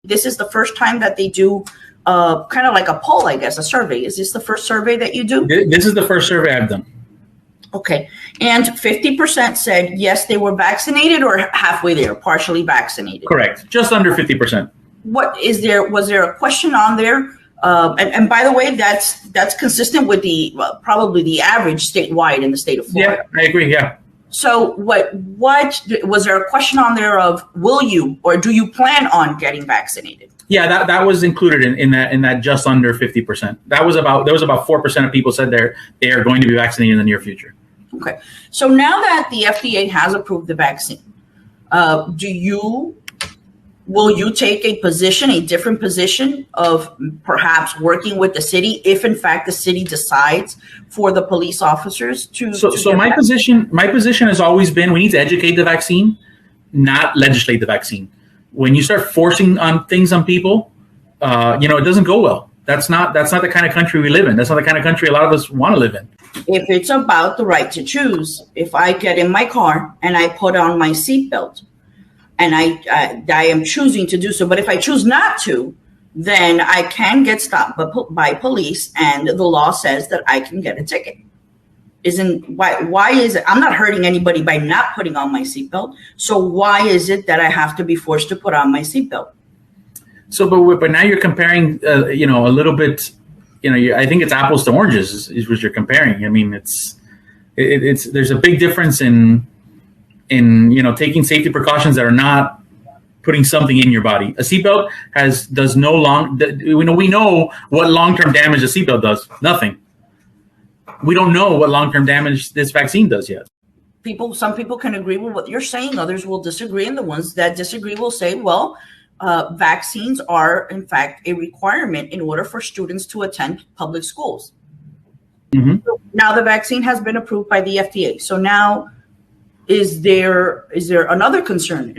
this is the first time that they do kind of like a poll, I guess, a survey. Is this the first survey that you do? This is the first survey I've done. Okay. And 50% said yes, they were vaccinated, or halfway there, partially vaccinated. Correct. Just under 50%. Was there a question on there? And by the way, that's consistent with probably the average statewide in the state of Florida. Yeah, I agree. Yeah. So what was there a question on there of will you or do you plan on getting vaccinated? Yeah, that was included in that just under 50%. There was about 4% of people said they are going to be vaccinated in the near future. Okay. So now that the FDA has approved the vaccine, will you take a different position of perhaps working with the city if in fact the city decides for the police officers to? So my position has always been we need to educate the vaccine, not legislate the vaccine. When you start forcing things on people, it doesn't go well. That's not the kind of country we live in. That's not the kind of country a lot of us want to live in. If it's about the right to choose, if I get in my car and I put on my seatbelt, and I am choosing to do so, but if I choose not to, then I can get stopped by police, and the law says that I can get a ticket. Why is it? I'm not hurting anybody by not putting on my seatbelt. So why is it that I have to be forced to put on my seatbelt? So, but now you're comparing, a little bit. I think it's apples to oranges is what you're comparing. I mean, there's a big difference in taking safety precautions that are not putting something in your body. A seatbelt we know what long-term damage a seatbelt does. Nothing. We don't know what long-term damage this vaccine does yet. Some people can agree with what you're saying. Others will disagree. And the ones that disagree will say, well, vaccines are in fact a requirement in order for students to attend public schools. Mm-hmm. So now the vaccine has been approved by the FDA. So now, is there another concern?